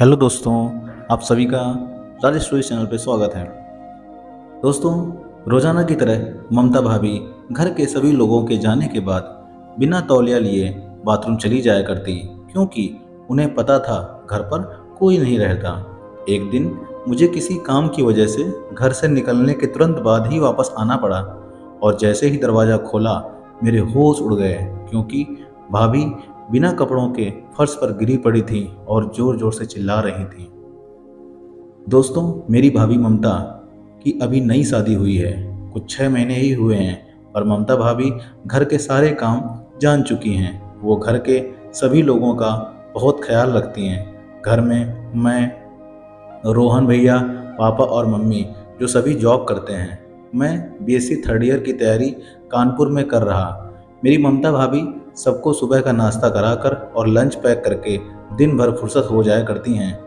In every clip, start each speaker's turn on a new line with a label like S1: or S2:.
S1: Hello दोस्तों, आप सभी का राजेश स्टोरी चैनल पर स्वागत है। दोस्तों, रोजाना की तरह ममता भाभी घर के सभी लोगों के जाने के बाद बिना तौलिया लिए बाथरूम चली जाया करती, क्योंकि उन्हें पता था घर पर कोई नहीं रहता। एक दिन मुझे किसी काम की वजह से घर से निकलने के तुरंत बाद ही वापस आना पड़ा, और जैसे ही दरवाज़ा खोला मेरे होश उड़ गए, क्योंकि भाभी बिना कपड़ों के फर्श पर गिरी पड़ी थी और जोर जोर से चिल्ला रही थी। दोस्तों, मेरी भाभी ममता की अभी नई शादी हुई है, कुछ 6 महीने ही हुए हैं, और ममता भाभी घर के सारे काम जान चुकी हैं। वो घर के सभी लोगों का बहुत ख्याल रखती हैं। घर में मैं, रोहन भैया, पापा और मम्मी जो सभी जॉब करते हैं। मैं बीएससी थर्ड ईयर की तैयारी कानपुर में कर रहा। मेरी ममता भाभी सबको सुबह का नाश्ता कराकर और लंच पैक करके दिन भर फुर्सत हो जाया करती हैं।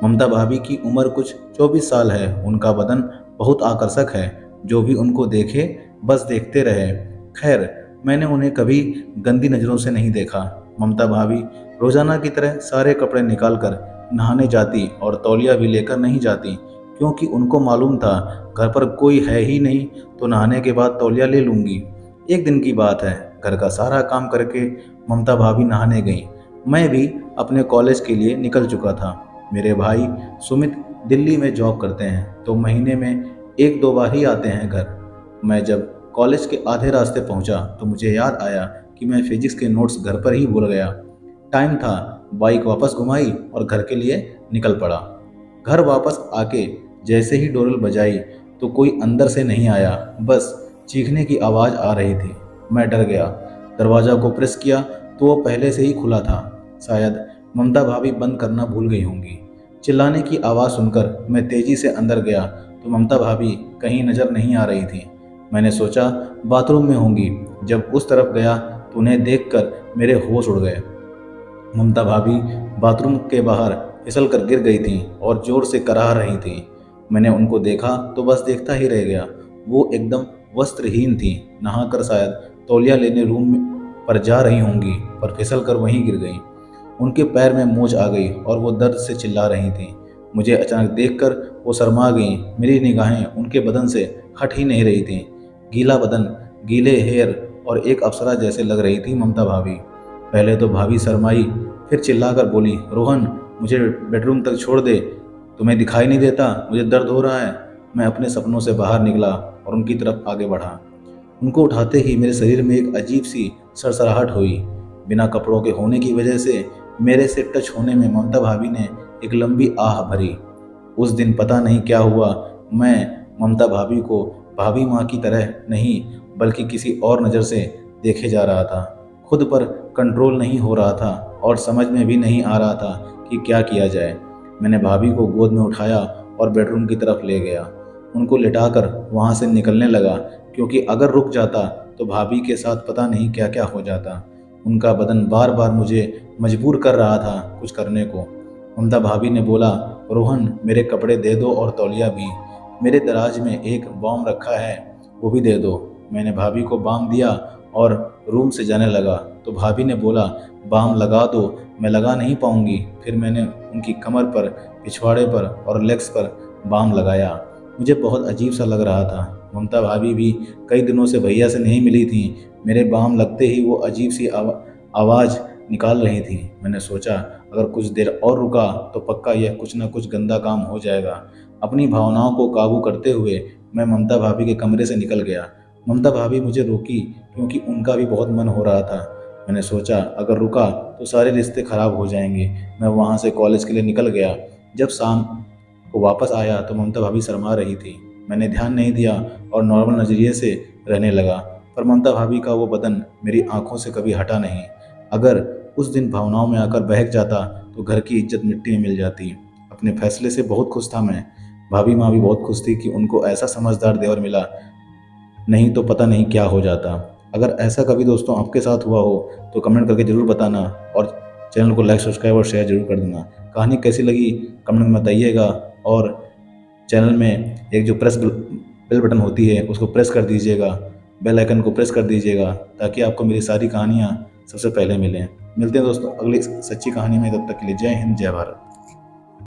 S1: ममता भाभी की उम्र कुछ 24 साल है। उनका बदन बहुत आकर्षक है, जो भी उनको देखे बस देखते रहे। खैर, मैंने उन्हें कभी गंदी नज़रों से नहीं देखा। ममता भाभी रोजाना की तरह सारे कपड़े निकाल कर नहाने जाती और तौलिया भी लेकर नहीं जाती, क्योंकि उनको मालूम था घर पर कोई है ही नहीं, तो नहाने के बाद तौलिया ले लूँगी। एक दिन की बात है, घर का सारा काम करके ममता भाभी नहाने गई। मैं भी अपने कॉलेज के लिए निकल चुका था। मेरे भाई सुमित दिल्ली में जॉब करते हैं, तो महीने में 1-2 बार ही आते हैं घर। मैं जब कॉलेज के आधे रास्ते पहुंचा तो मुझे याद आया कि मैं फिजिक्स के नोट्स घर पर ही भूल गया। टाइम था, बाइक वापस घुमाई और घर के लिए निकल पड़ा। घर वापस आके जैसे ही डोरबेल बजाई तो कोई अंदर से नहीं आया, बस चीखने की आवाज़ आ रही थी। मैं डर गया। दरवाज़ा को प्रेस किया तो वो पहले से ही खुला था। शायद ममता भाभी बंद करना भूल गई होंगी। चिल्लाने की आवाज़ सुनकर मैं तेज़ी से अंदर गया तो ममता भाभी कहीं नज़र नहीं आ रही थी। मैंने सोचा बाथरूम में होंगी। जब उस तरफ गया तो उन्हें देखकर मेरे होश उड़ गए। ममता भाभी बाथरूम के बाहर फिसल कर गिर गई थीं और जोर से कराह रही थीं। मैंने उनको देखा तो बस देखता ही रह गया। वो एकदम वस्त्रहीन थीं, नहाकर शायद तौलिया लेने रूम पर जा रही होंगी, पर फिसल कर वहीं गिर गईं। उनके पैर में मोच आ गई और वो दर्द से चिल्ला रही थीं। मुझे अचानक देखकर वो शर्मा गईं। मेरी निगाहें उनके बदन से हट ही नहीं रही थीं। गीला बदन, गीले हेयर और एक अप्सरा जैसे लग रही थी ममता भाभी। पहले तो भाभी शर्माई, फिर चिल्लाकर बोली, रोहन, मुझे बेडरूम तक छोड़ दे, तुम्हें दिखाई नहीं देता मुझे दर्द हो रहा है। मैं अपने सपनों से बाहर निकला और उनकी तरफ आगे बढ़ा। उनको उठाते ही मेरे शरीर में एक अजीब सी सरसराहट हुई। बिना कपड़ों के होने की वजह से मेरे से टच होने में ममता भाभी ने एक लंबी आह भरी। उस दिन पता नहीं क्या हुआ, मैं ममता भाभी को भाभी माँ की तरह नहीं बल्कि किसी और नज़र से देखे जा रहा था। खुद पर कंट्रोल नहीं हो रहा था और समझ में भी नहीं आ रहा था कि क्या किया जाए। मैंने भाभी को गोद में उठाया और बेडरूम की तरफ ले गया। उनको लिटाकर वहाँ से निकलने लगा, क्योंकि अगर रुक जाता तो भाभी के साथ पता नहीं क्या क्या हो जाता। उनका बदन बार बार मुझे मजबूर कर रहा था कुछ करने को। ममता भाभी ने बोला, रोहन, मेरे कपड़े दे दो और तौलिया भी। मेरे दराज में एक बॉम रखा है, वो भी दे दो। मैंने भाभी को बाम दिया और रूम से जाने लगा तो भाभी ने बोला, बाम लगा दो। मैं लगा नहीं पाऊंगी। फिर मैंने उनकी कमर पर, पिछवाड़े पर और लेग्स पर बाम लगाया। मुझे बहुत अजीब सा लग रहा था। ममता भाभी भी कई दिनों से भैया से नहीं मिली थी। मेरे बाम लगते ही वो अजीब सी आवाज़ निकाल रही थी। मैंने सोचा अगर कुछ देर और रुका तो पक्का यह कुछ न कुछ गंदा काम हो जाएगा। अपनी भावनाओं को काबू करते हुए मैं ममता भाभी के कमरे से निकल गया। ममता भाभी मुझे रोकी, क्योंकि उनका भी बहुत मन हो रहा था। मैंने सोचा अगर रुका तो सारे रिश्ते ख़राब हो जाएंगे। मैं वहाँ से कॉलेज के लिए निकल गया। जब शाम को वापस आया तो ममता भाभी शर्मा रही थी। मैंने ध्यान नहीं दिया और नॉर्मल नज़रिए से रहने लगा, पर ममता भाभी का वो बदन मेरी आंखों से कभी हटा नहीं। अगर उस दिन भावनाओं में आकर बहक जाता तो घर की इज्जत मिट्टी में मिल जाती। अपने फैसले से बहुत खुश था मैं। भाभी माँ भी बहुत खुश थी कि उनको ऐसा समझदार देवर मिला, नहीं तो पता नहीं क्या हो जाता। अगर ऐसा कभी दोस्तों आपके साथ हुआ हो तो कमेंट करके ज़रूर बताना, और चैनल को लाइक, सब्सक्राइब और शेयर जरूर कर देना। कहानी कैसी लगी कमेंट में बताइएगा, और चैनल में एक जो बेल बटन होती है उसको प्रेस कर दीजिएगा, बेल आइकन को प्रेस कर दीजिएगा, ताकि आपको मेरी सारी कहानियाँ सबसे पहले मिलें। मिलते हैं दोस्तों अगली सच्ची कहानी में। तब तक के लिए जय हिंद, जय भारत।